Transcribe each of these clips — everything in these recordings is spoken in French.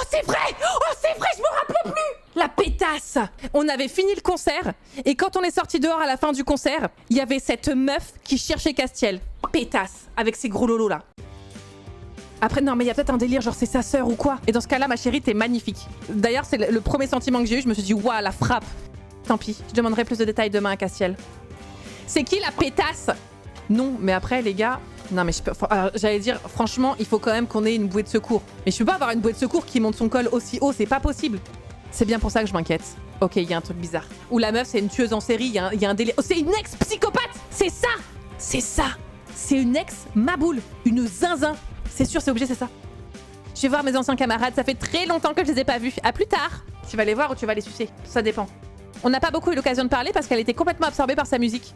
c'est vrai! Oh, c'est vrai, je me rappelais plus! La pétasse! On avait fini le concert, et quand on est sorti dehors à la fin du concert, il y avait cette meuf qui cherchait Castiel. Pétasse, avec ses gros lolos là. Après, non, mais il y a peut-être un délire, genre c'est sa sœur ou quoi. Et dans ce cas-là, ma chérie, t'es magnifique. D'ailleurs, c'est le premier sentiment que j'ai eu, je me suis dit, waouh, la frappe. Tant pis, je demanderai plus de détails demain à Castiel. C'est qui la pétasse? Non, mais après, les gars... Non, mais j'allais dire, franchement, il faut quand même qu'on ait une bouée de secours. Mais je peux pas avoir une bouée de secours qui monte son col aussi haut, c'est pas possible. C'est bien pour ça que je m'inquiète. Ok, il y a un truc bizarre. Ou la meuf, c'est une tueuse en série, il y a un délire. Oh, c'est une ex-psychopathe! C'est ça! C'est ça! C'est une ex-maboule, une zinzin. C'est sûr, c'est obligé, c'est ça. Je vais voir mes anciens camarades, ça fait très longtemps que je les ai pas vus. À plus tard! Tu vas les voir ou tu vas les sucer? Ça dépend. On n'a pas beaucoup eu l'occasion de parler parce qu'elle était complètement absorbée par sa musique.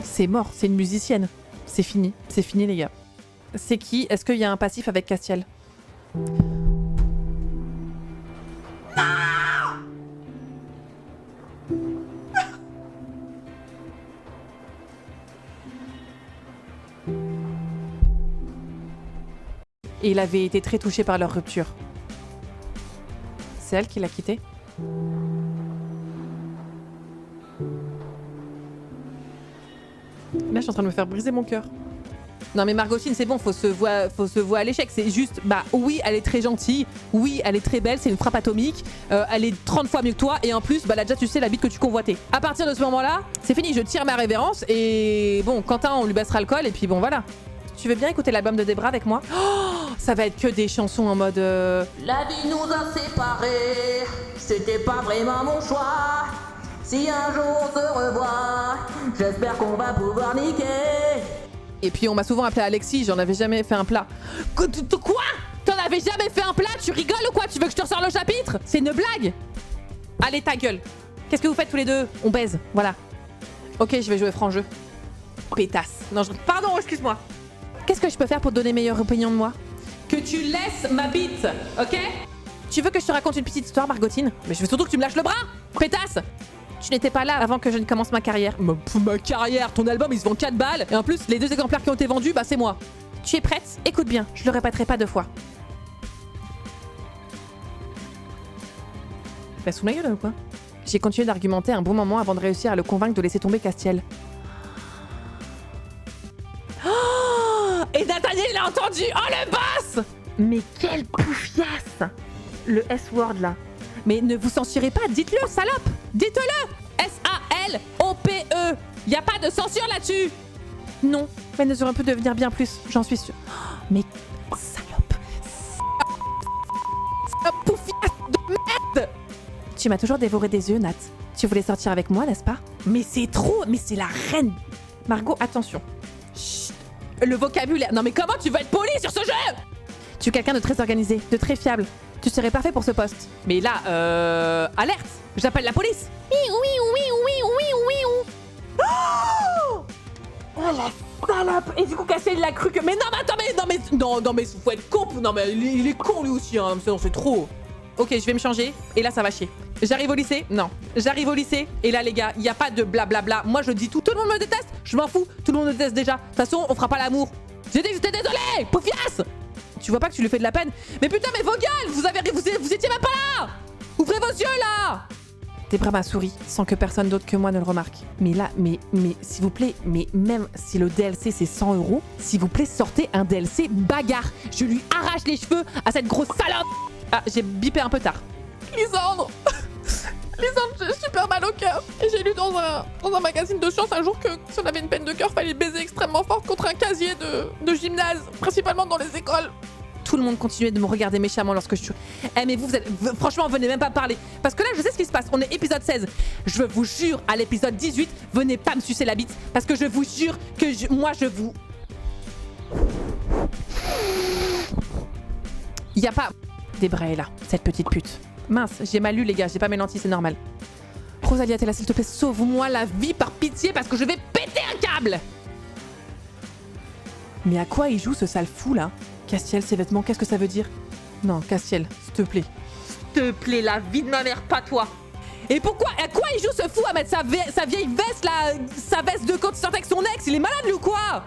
C'est mort, c'est une musicienne. C'est fini les gars. C'est qui? Est-ce qu'il y a un passif avec Castiel? Et il avait été très touché par leur rupture. C'est elle qui l'a quitté? Là, je suis en train de me faire briser mon cœur. Non mais Margotine, c'est bon, faut se voir à l'échec. C'est juste, bah oui, elle est très gentille, oui, elle est très belle, c'est une frappe atomique, elle est 30 fois mieux que toi, et en plus, bah là déjà tu sais la bite que tu convoitais. À partir de ce moment-là, c'est fini, je tire ma révérence, et bon, Quentin, on lui baissera le col, et puis bon, voilà. Tu veux bien écouter l'album de Debra avec moi? Oh, ça va être que des chansons en mode... La vie nous a séparés, c'était pas vraiment mon choix. Si un jour on se revoit, j'espère qu'on va pouvoir niquer. Et puis on m'a souvent appelé Alexis, j'en avais jamais fait un plat. Quoi? T'en avais jamais fait un plat? Tu rigoles ou quoi? Tu veux que je te ressors le chapitre? C'est une blague? Allez, ta gueule. Qu'est-ce que vous faites tous les deux? On baise, voilà. Ok, je vais jouer franc jeu. Pétasse. Non, pardon, excuse-moi. Qu'est-ce que je peux faire pour te donner meilleure opinion de moi? Que tu laisses ma bite, ok? Tu veux que je te raconte une petite histoire, Margotine? Mais je veux surtout que tu me lâches le bras, pétasse! Tu n'étais pas là avant que je ne commence ma carrière. Ma carrière? Ton album, il se vend 4 balles. Et en plus, les 2 exemplaires qui ont été vendus, bah c'est moi. Tu es prête? Écoute bien, je le répéterai pas 2 fois. Bah sous ma gueule ou quoi? J'ai continué d'argumenter un bon moment avant de réussir à le convaincre de laisser tomber Castiel. Oh, et Nathaniel, il a entendu! Oh, le boss! Mais quelle poufiasse! Le S-word, là. Mais ne vous censurez pas, dites-le, salope! Dites-le! S-A-L-O-P-E! Y a pas de censure là-dessus! Non, mais nous aurions pu devenir bien plus, j'en suis sûre. Oh, mais salope! Salope poufiasse de merde! Tu m'as toujours dévoré des yeux, Nat. Tu voulais sortir avec moi, n'est-ce pas? Mais c'est trop! Mais c'est la reine! Margot, attention. Chut! Le vocabulaire... Non mais comment tu veux être poli sur ce jeu? Tu es quelqu'un de très organisé, de très fiable. Tu serais parfait pour ce poste. Mais là, alerte! J'appelle la police! Oh, la salope! Et du coup, Castiel, il a cru que... Mais non, mais attends, non, mais faut être con. Non, mais il est con, lui aussi, hein. C'est trop. Ok, je vais me changer. Et là, ça va chier. J'arrive au lycée? Non. J'arrive au lycée. Et là, les gars, il n'y a pas de blablabla. Moi, je dis tout. Tout le monde me déteste. Je m'en fous. Tout le monde me déteste déjà. De toute façon, on fera pas l'amour. J'ai dit que j'étais désolée! Poufiasse! Tu vois pas que tu lui fais de la peine? Mais putain, mais vos gueules! Vous étiez même pas là! Ouvrez vos yeux, là! Debra m'a souri, sans que personne d'autre que moi ne le remarque. Mais là, mais s'il vous plaît, mais même si le DLC c'est 100 €, s'il vous plaît, sortez un DLC bagarre. Je lui arrache les cheveux à cette grosse salope! Ah, j'ai bipé un peu tard. Lisandre! Lisandre, j'ai super mal au cœur. Et j'ai lu dans un magazine de science un jour que si on avait une peine de cœur, fallait baiser extrêmement fort contre un casier de gymnase, principalement dans les écoles. Tout le monde continuait de me regarder méchamment lorsque je... Eh mais vous êtes... Franchement, venez même pas parler. Parce que là, je sais ce qui se passe. On est épisode 16. Je vous jure, à l'épisode 18, venez pas me sucer la bite. Parce que je vous jure que moi, je vous... Y a pas... Debra est là, cette petite pute. Mince, j'ai mal lu les gars, j'ai pas mes lentilles, c'est normal. Rosalia, t'es là, s'il te plaît, sauve-moi la vie par pitié parce que je vais péter un câble! Mais à quoi il joue ce sale fou là? Castiel, ses vêtements, qu'est-ce que ça veut dire? Non, Castiel, s'il te plaît. S'il te plaît, la vie de ma mère, pas toi! Et pourquoi? À quoi il joue ce fou à mettre sa vieille veste là? Sa veste de quand il sortait avec son ex? Il est malade lui ou quoi?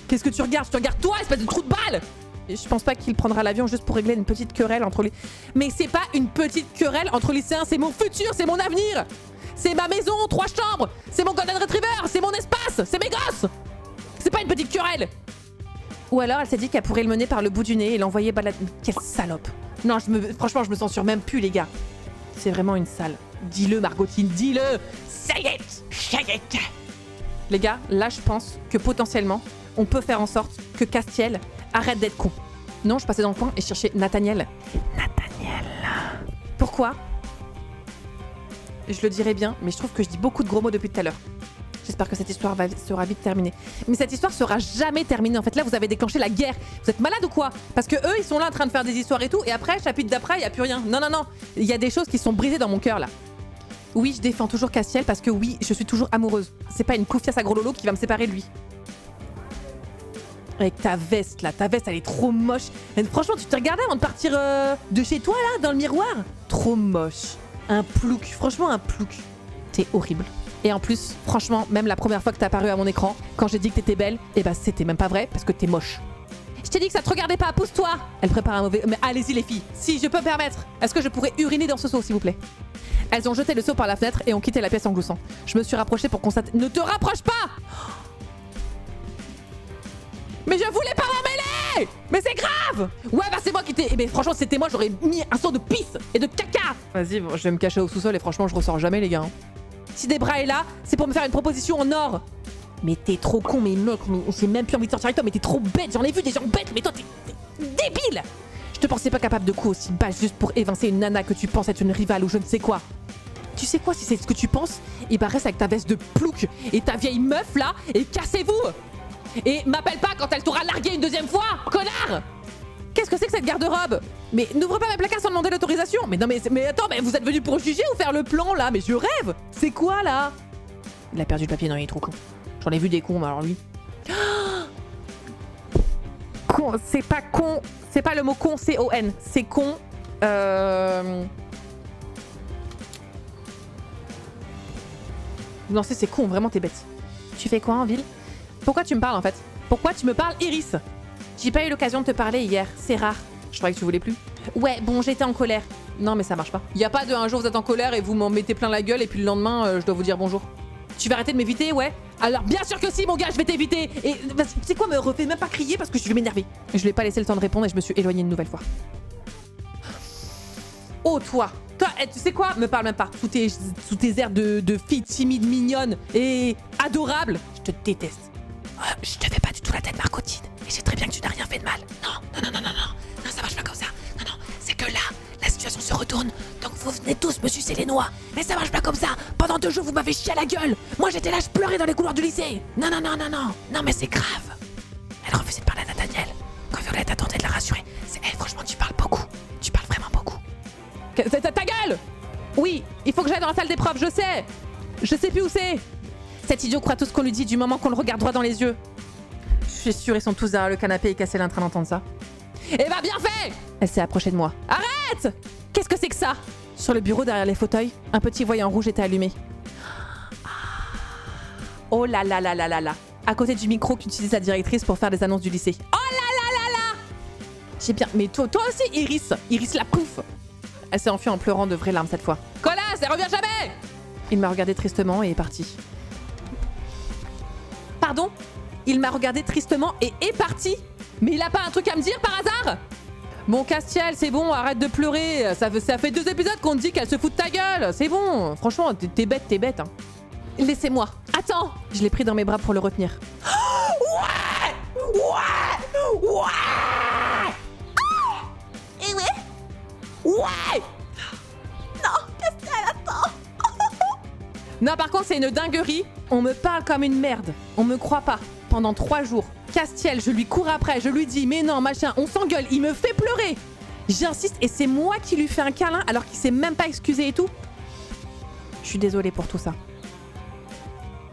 Qu'est-ce que tu regardes? Tu regardes toi, espèce de trou de balle! Et je pense pas qu'il prendra l'avion juste pour régler une petite querelle entre les... Mais c'est pas une petite querelle entre lycéens, c'est mon futur, c'est mon avenir! C'est ma maison, 3 chambres! C'est mon golden retriever! C'est mon espace! C'est mes gosses! C'est pas une petite querelle! Ou alors elle s'est dit qu'elle pourrait le mener par le bout du nez et l'envoyer balader... Quelle salope! Non, franchement, je me censure même plus, les gars. C'est vraiment une sale. Dis-le, Margotine, dis-le! Ça y est! Les gars, là, je pense que potentiellement, on peut faire en sorte que Castiel arrête d'être con. Non, je passais dans le coin et je cherchais Nathaniel. Nathaniel. Pourquoi? Je le dirais bien, mais je trouve que je dis beaucoup de gros mots depuis tout à l'heure. J'espère que cette histoire sera vite terminée. Mais cette histoire sera jamais terminée. En fait, là, vous avez déclenché la guerre. Vous êtes malade ou quoi? Parce que eux, ils sont là en train de faire des histoires et tout, et après, chapitre d'après, il n'y a plus rien. Non, non, non. Il y a des choses qui sont brisées dans mon cœur, là. Oui, je défends toujours Castiel parce que oui, je suis toujours amoureuse. C'est pas une confiance à gros lolo qui va me séparer de lui. Avec ta veste, là. Ta veste, elle est trop moche. Mais franchement, tu te regardais avant de partir de chez toi, là, dans le miroir? Trop moche. Un plouc. Franchement, un plouc. T'es horrible. Et en plus, franchement, même la première fois que t'es apparue à mon écran, quand j'ai dit que t'étais belle, eh ben c'était même pas vrai parce que t'es moche. Je t'ai dit que ça te regardait pas, pousse-toi! Elle prépare un mauvais... Mais allez-y les filles, si je peux me permettre, est-ce que je pourrais uriner dans ce seau s'il vous plaît? Elles ont jeté le seau par la fenêtre et ont quitté la pièce en gloussant. Je me suis rapprochée pour constater... Ne te rapproche pas! Mais je voulais pas m'en mêler! Mais c'est grave! Ouais bah c'est moi qui t'ai... Mais franchement c'était moi, j'aurais mis un seau de pisse et de caca! Vas-y, bon, je vais me cacher au sous-sol et franchement je ressors jamais les gars. Si Debra est là, c'est pour me faire une proposition en or. Mais t'es trop con, mais mec, mais j'ai même plus envie de sortir avec toi, mais t'es trop bête, j'en ai vu des gens bêtes, mais toi t'es débile. Je te pensais pas capable de coup aussi bas juste pour évincer une nana que tu penses être une rivale ou je ne sais quoi. Tu sais quoi, si c'est ce que tu penses, et bah reste avec ta veste de plouc et ta vieille meuf là, et cassez-vous. Et m'appelle pas quand elle t'aura largué une deuxième fois, connard. Qu'est-ce que c'est que cette garde-robe? Mais n'ouvre pas mes placards sans demander l'autorisation. Mais non mais attends, mais vous êtes venu pour juger ou faire le plan là? Mais je rêve. C'est quoi là? Il a perdu le papier, non il est trop con. J'en ai vu des cons, mais alors lui... Con, c'est pas con, c'est pas le mot con, C-O-N. C'est con... Non c'est con, vraiment t'es bête. Tu fais quoi en ville? Pourquoi tu me parles en fait? Pourquoi tu me parles, Iris? J'ai pas eu l'occasion de te parler hier, c'est rare. Je croyais que tu voulais plus. Ouais, bon, j'étais en colère. Non, mais ça marche pas. Y a pas de un jour vous êtes en colère et vous m'en mettez plein la gueule et puis le lendemain, je dois vous dire bonjour. Tu vas arrêter de m'éviter, ouais? Alors, bien sûr que si, mon gars, je vais t'éviter. Et tu sais quoi, me refais même pas crier parce que je vais m'énerver. Je lui ai pas laissé le temps de répondre et je me suis éloignée une nouvelle fois. Oh, toi, tu sais quoi? Me parle même pas. Sous tes airs de fille timide, mignonne et adorable, je te déteste. Je te fais pas du tout la tête, Margotine. Et je sais très bien que tu n'as rien fait de mal. Non, ça marche pas comme ça. Non, c'est que là, la situation se retourne. Donc vous venez tous me sucer les noix. Mais ça marche pas comme ça. Pendant 2 jours, vous m'avez chié à la gueule. Moi, j'étais là, je pleurais dans les couloirs du lycée. Non. Non, mais c'est grave. Elle refusait de parler à Nathaniel. Quand Violette a tenté de la rassurer, franchement, tu parles beaucoup. Tu parles vraiment beaucoup. Ta gueule! Oui, il faut que j'aille dans la salle d'épreuve, je sais. Je sais plus où c'est. Cet idiot croit tout ce qu'on lui dit du moment qu'on le regarde droit dans les yeux. Je suis sûre, ils sont tous derrière le canapé et Castiel est en train d'entendre ça. Eh bah bien fait! Elle s'est approchée de moi. Arrête! Qu'est-ce que c'est que ça? Sur le bureau derrière les fauteuils, un petit voyant rouge était allumé. Oh là là là là là là. À côté du micro qu'utilise la directrice pour faire les annonces du lycée. Oh là là là là! J'ai bien... Mais toi aussi, Iris la pouffe! Elle s'est enfuie en pleurant de vraies larmes cette fois. Connasse, elle revient jamais! Il m'a regardé tristement et est parti. Pardon? Il m'a regardé tristement et est parti? Mais il a pas un truc à me dire par hasard? Bon Castiel, c'est bon, arrête de pleurer. Ça fait 2 épisodes qu'on te dit qu'elle se fout de ta gueule. C'est bon, franchement, t'es bête. Hein. Laissez-moi. Attends! Je l'ai pris dans mes bras pour le retenir. Ouais! Et ouais! Non, Castiel, attends! Non, par contre, c'est une dinguerie. On me parle comme une merde. On me croit pas. Pendant 3 jours. Castiel, je lui cours après, je lui dis mais non, machin, on s'engueule, il me fait pleurer. J'insiste et c'est moi qui lui fais un câlin alors qu'il s'est même pas excusé et tout. Je suis désolée pour tout ça.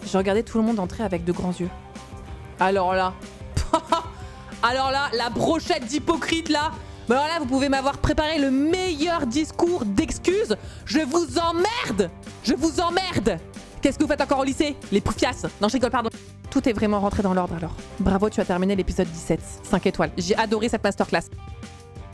Je regardais tout le monde entrer avec de grands yeux. Alors là, la brochette d'hypocrite là. Mais alors là, vous pouvez m'avoir préparé le meilleur discours d'excuses. Je vous emmerde. Qu'est-ce que vous faites encore au lycée? Les poufiasses. Non, je rigole, pardon. Tout est vraiment rentré dans l'ordre alors. Bravo, tu as terminé l'épisode 17. 5 étoiles. J'ai adoré cette masterclass.